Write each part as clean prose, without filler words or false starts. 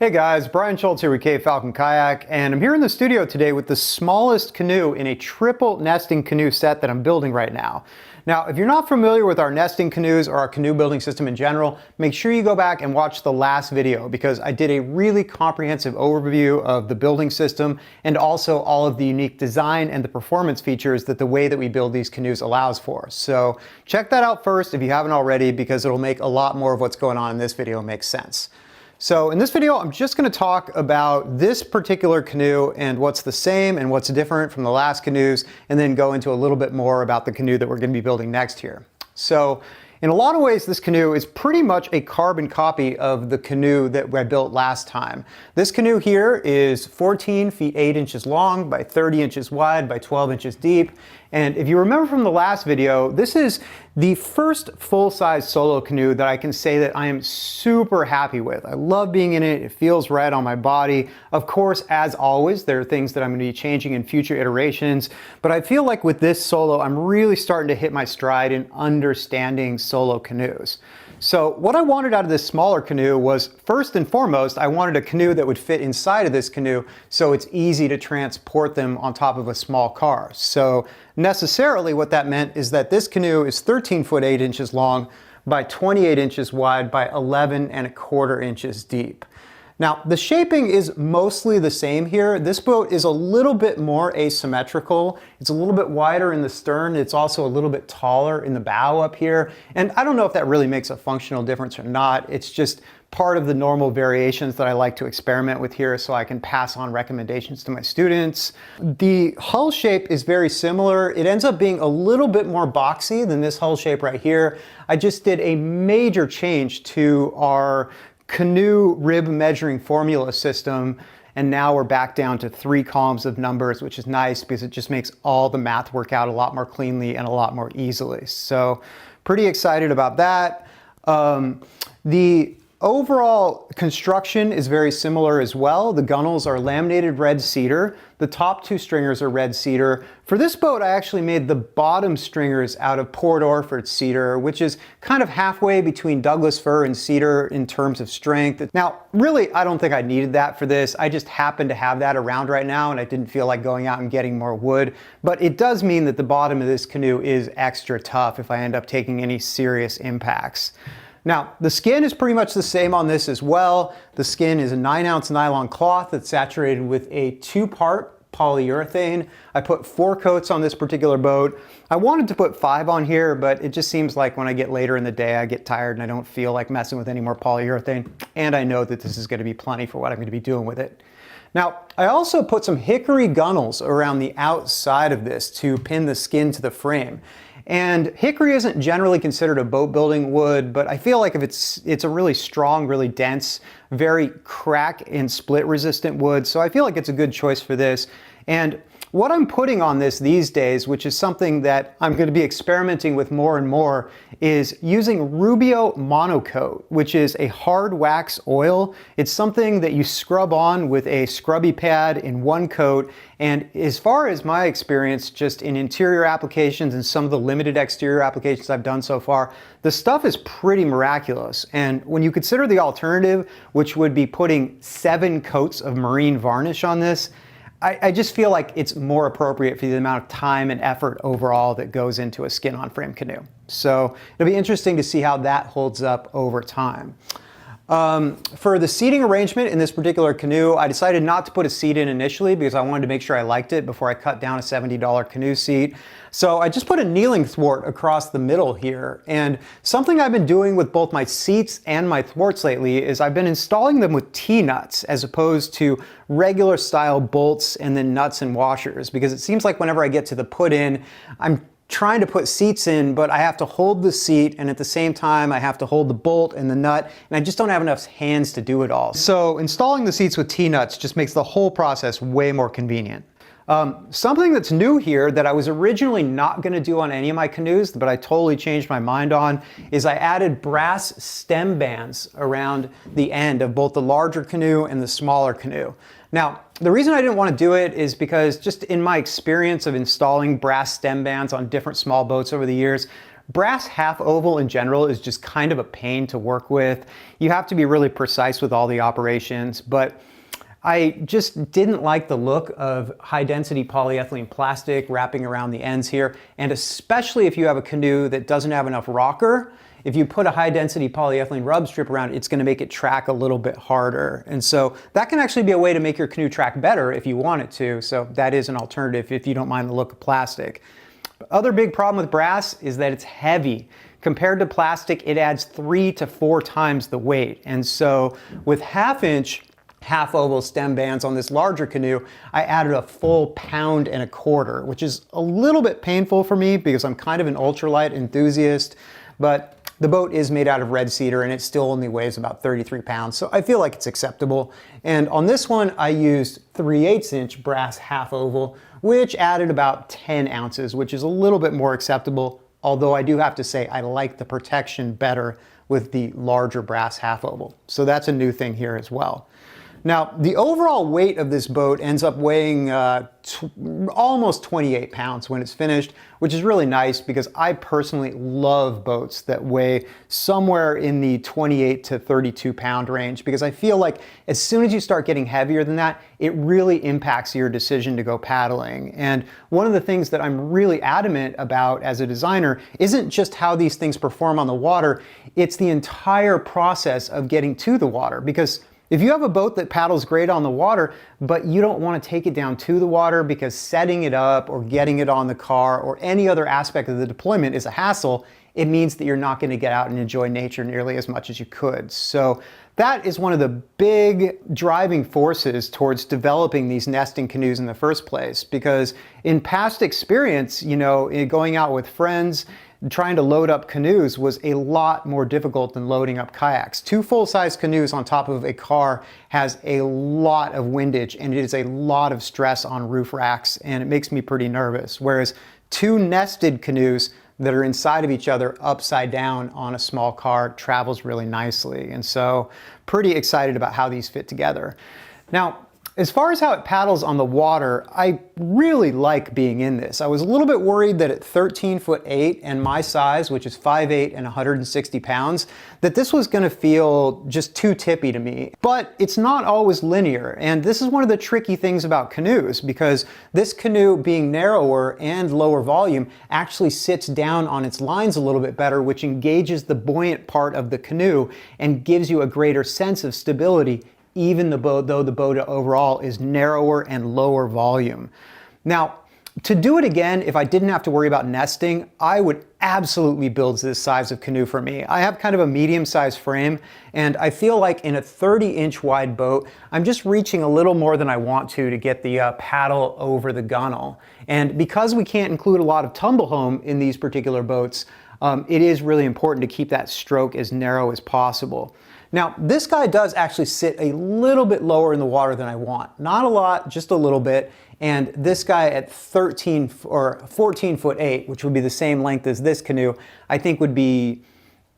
Hey guys, Brian Schultz here with Cape Falcon Kayak, and I'm here in the studio today with the smallest canoe in a triple nesting canoe set that I'm building right now. Now, if you're not familiar with our nesting canoes or our canoe building system in general, make sure you go back and watch the last video because I did a really comprehensive overview of the building system and also all of the unique design and the performance features that the way that we build these canoes allows for. So check that out first if you haven't already, because it'll make a lot more of what's going on in this video make sense. So in this video, I'm just going to talk about this particular canoe and what's the same and what's different from the last canoes, and then go into a little bit more about the canoe that we're going to be building next here. So in a lot of ways, this canoe is pretty much a carbon copy of the canoe that I built last time. This canoe here is 14 feet 8 inches long by 30 inches wide by 12 inches deep. And if you remember from the last video, this is the first full-size solo canoe that I can say that I am super happy with. I love being in it. It feels right on my body. Of course, as always, there are things that I'm going to be changing in future iterations, but I feel like with this solo, I'm really starting to hit my stride in understanding solo canoes. So what I wanted out of this smaller canoe was, first and foremost, I wanted a canoe that would fit inside of this canoe so it's easy to transport them on top of a small car. So necessarily what that meant is that this canoe is 13 foot 8 inches long by 28 inches wide by 11¼ inches deep. Now, the shaping is mostly the same here. This boat is a little bit more asymmetrical. It's a little bit wider in the stern. It's also a little bit taller in the bow up here. And I don't know if that really makes a functional difference or not. It's just part of the normal variations that I like to experiment with here so I can pass on recommendations to my students. The hull shape is very similar. It ends up being a little bit more boxy than this hull shape right here. I just did a major change to our canoe rib measuring formula system, and now we're back down to 3 columns of numbers, which is nice because it just makes all the math work out a lot more cleanly and a lot more easily. So pretty excited about that. The overall construction is very similar as well. The gunnels are laminated red cedar. The top 2 stringers are red cedar. For this boat, I actually made the bottom stringers out of Port Orford cedar, which is kind of halfway between Douglas fir and cedar in terms of strength. Now, really, I don't think I needed that for this. I just happen to have that around right now, and I didn't feel like going out and getting more wood. But it does mean that the bottom of this canoe is extra tough if I end up taking any serious impacts. Now, the skin is pretty much the same on this as well. The skin is a 9-ounce nylon cloth that's saturated with a 2-part polyurethane. I put 4 coats on this particular boat. I wanted to put 5 on here, but it just seems like when I get later in the day, I get tired and I don't feel like messing with any more polyurethane. And I know that this is going to be plenty for what I'm going to be doing with it. Now, I also put some hickory gunnels around the outside of this to pin the skin to the frame. And hickory isn't generally considered a boat building wood, but I feel like if it's a really strong, really dense, very crack and split resistant wood, so I feel like it's a good choice for this. And what I'm putting on this these days, which is something that I'm going to be experimenting with more and more, is using Rubio Monocoat, which is a hard wax oil. It's something that you scrub on with a scrubby pad in 1 coat. And as far as my experience, just in interior applications and some of the limited exterior applications I've done so far, the stuff is pretty miraculous. And when you consider the alternative, which would be putting 7 coats of marine varnish on this, I just feel like it's more appropriate for the amount of time and effort overall that goes into a skin-on-frame canoe. So it'll be interesting to see how that holds up over time. For the seating arrangement in this particular canoe, I decided not to put a seat in initially because I wanted to make sure I liked it before I cut down a $70 canoe seat. So I just put a kneeling thwart across the middle here. And something I've been doing with both my seats and my thwarts lately is I've been installing them with T-nuts as opposed to regular style bolts and then nuts and washers, because it seems like whenever I get to the put in, I'm trying to put seats in, but I have to hold the seat, and at the same time I have to hold the bolt and the nut, and I just don't have enough hands to do it all. So installing the seats with T-nuts just makes the whole process way more convenient. Something that's new here that I was originally not going to do on any of my canoes, but I totally changed my mind on, is I added brass stem bands around the end of both the larger canoe and the smaller canoe. Now, the reason I didn't want to do it is because just in my experience of installing brass stem bands on different small boats over the years, Brass half oval in general is just kind of a pain to work with. You have to be really precise with all the operations, but I just didn't like the look of high density polyethylene plastic wrapping around the ends here, and especially if you have a canoe that doesn't have enough rocker. If you put a high density polyethylene rub strip around it, it's going to make it track a little bit harder. And so that can actually be a way to make your canoe track better if you want it to. So that is an alternative if you don't mind the look of plastic. Other big problem with brass is that it's heavy. Compared to plastic, it adds 3 to 4 times the weight. And so with half-inch half oval stem bands on this larger canoe, I added a full 1.25 pounds, which is a little bit painful for me because I'm kind of an ultralight enthusiast, but the boat is made out of red cedar and it still only weighs about 33 pounds, so I feel like it's acceptable. And on this one, I used 3/8 inch brass half oval, which added about 10 ounces, which is a little bit more acceptable, although I do have to say I like the protection better with the larger brass half oval. So that's a new thing here as well. Now, the overall weight of this boat ends up weighing almost 28 pounds when it's finished, which is really nice because I personally love boats that weigh somewhere in the 28 to 32 pound range, because I feel like as soon as you start getting heavier than that, it really impacts your decision to go paddling. And one of the things that I'm really adamant about as a designer isn't just how these things perform on the water, it's the entire process of getting to the water. Because if you have a boat that paddles great on the water, but you don't want to take it down to the water because setting it up or getting it on the car or any other aspect of the deployment is a hassle, it means that you're not going to get out and enjoy nature nearly as much as you could. So that is one of the big driving forces towards developing these nesting canoes in the first place, because in past experience, going out with friends, trying to load up canoes was a lot more difficult than loading up kayaks. 2 full-size canoes on top of a car has a lot of windage, and it is a lot of stress on roof racks, and it makes me pretty nervous. Whereas 2 nested canoes that are inside of each other upside down on a small car travels really nicely. And so pretty excited about how these fit together. Now, as far as how it paddles on the water, I really like being in this. I was a little bit worried that at 13'8" and my size, which is 5'8" and 160 pounds, that this was gonna feel just too tippy to me. But it's not always linear, and this is one of the tricky things about canoes, because this canoe, being narrower and lower volume, actually sits down on its lines a little bit better, which engages the buoyant part of the canoe and gives you a greater sense of stability, even though the boat overall is narrower and lower volume. Now, to do it again, if I didn't have to worry about nesting, I would absolutely build this size of canoe for me. I have kind of a medium-sized frame, and I feel like in a 30-inch wide boat, I'm just reaching a little more than I want to get the paddle over the gunnel. And because we can't include a lot of tumble home in these particular boats, it is really important to keep that stroke as narrow as possible. Now, this guy does actually sit a little bit lower in the water than I want. Not a lot, just a little bit. And this guy at 14'8", which would be the same length as this canoe, I think would be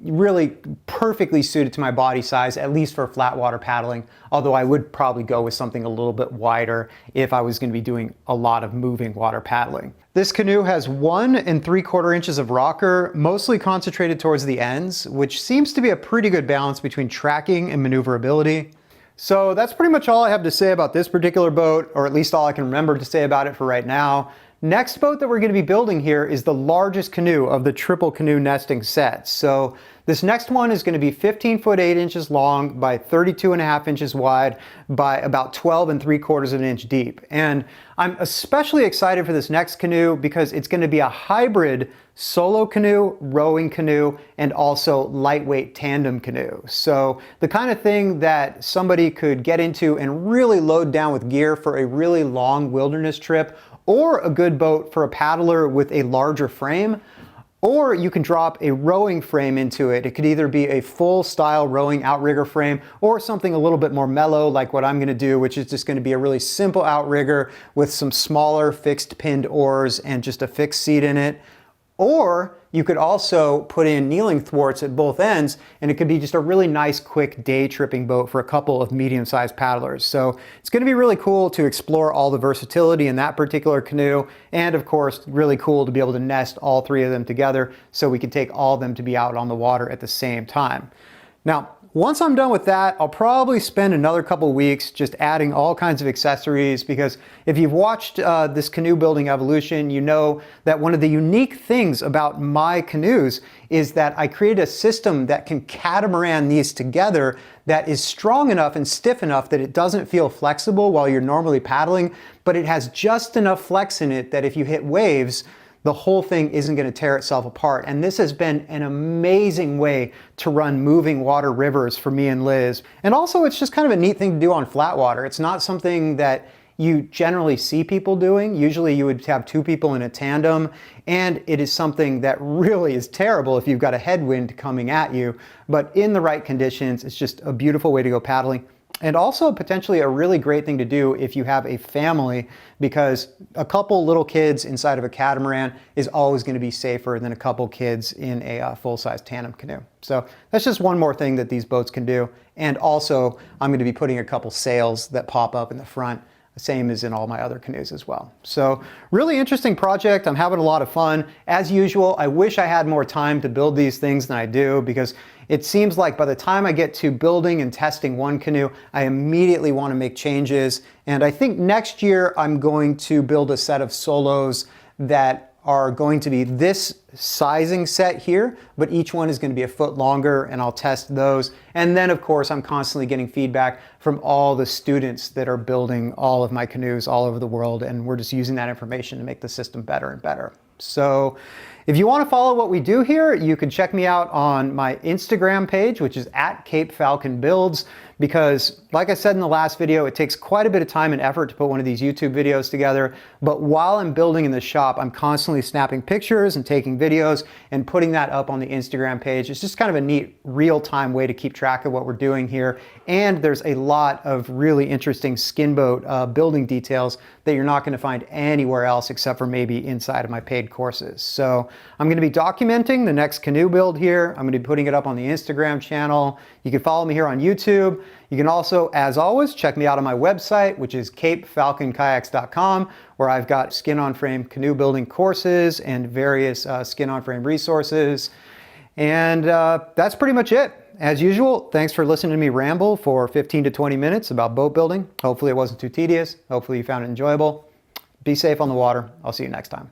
really perfectly suited to my body size, at least for flat water paddling, although I would probably go with something a little bit wider if I was going to be doing a lot of moving water paddling. This canoe has 1 3/4 inches of rocker, mostly concentrated towards the ends, which seems to be a pretty good balance between tracking and maneuverability. So that's pretty much all I have to say about this particular boat, or at least all I can remember to say about it for right now. Next boat that we're going to be building here is the largest canoe of the triple canoe nesting set. So this next one is going to be 15'8" long by 32.5 inches wide by about 12 3/4 inch deep. And I'm especially excited for this next canoe because it's going to be a hybrid solo canoe, rowing canoe, and also lightweight tandem canoe. So the kind of thing that somebody could get into and really load down with gear for a really long wilderness trip, or a good boat for a paddler with a larger frame, or you can drop a rowing frame into it. It could either be a full style rowing outrigger frame or something a little bit more mellow like what I'm gonna do, which is just gonna be a really simple outrigger with some smaller fixed pinned oars and just a fixed seat in it. Or you could also put in kneeling thwarts at both ends, and it could be just a really nice, quick day tripping boat for a couple of medium-sized paddlers. So it's going to be really cool to explore all the versatility in that particular canoe, and of course, really cool to be able to nest all three of them together so we can take all of them to be out on the water at the same time. Now, once I'm done with that, I'll probably spend another couple weeks just adding all kinds of accessories, because if you've watched this canoe building evolution, you know that one of the unique things about my canoes is that I created a system that can catamaran these together that is strong enough and stiff enough that it doesn't feel flexible while you're normally paddling, but it has just enough flex in it that if you hit waves, the whole thing isn't going to tear itself apart. And this has been an amazing way to run moving water rivers for me and Liz. And also, it's just kind of a neat thing to do on flat water. It's not something that you generally see people doing. Usually you would have two people in a tandem, and it is something that really is terrible if you've got a headwind coming at you. But in the right conditions, it's just a beautiful way to go paddling. And also potentially a really great thing to do if you have a family, because a couple little kids inside of a catamaran is always going to be safer than a couple kids in a full-size tandem canoe. So that's just one more thing that these boats can do. And also, I'm going to be putting a couple sails that pop up in the front, same as in all my other canoes as well. So really interesting project. I'm having a lot of fun. As usual, I wish I had more time to build these things than I do, because it seems like by the time I get to building and testing one canoe, I immediately want to make changes. And I think next year I'm going to build a set of solos that are going to be this sizing set here, but each one is going to be a foot longer, and I'll test those. And then of course, I'm constantly getting feedback from all the students that are building all of my canoes all over the world, and we're just using that information to make the system better and better. So if you want to follow what we do here, you can check me out on my Instagram page, which is @CapeFalconBuilds, because like I said in the last video, it takes quite a bit of time and effort to put one of these YouTube videos together. But while I'm building in the shop, I'm constantly snapping pictures and taking videos and putting that up on the Instagram page. It's just kind of a neat real-time way to keep track of what we're doing here. And there's a lot of really interesting skin boat building details that you're not going to find anywhere else except for maybe inside of my paid courses. So I'm going to be documenting the next canoe build here. I'm going to be putting it up on the Instagram channel. You can follow me here on YouTube. You can also, as always, check me out on my website, which is CapeFalconKayaks.com, where I've got skin-on-frame canoe building courses and various skin-on-frame resources. And that's pretty much it. As usual, thanks for listening to me ramble for 15 to 20 minutes about boat building. Hopefully it wasn't too tedious. Hopefully you found it enjoyable. Be safe on the water. I'll see you next time.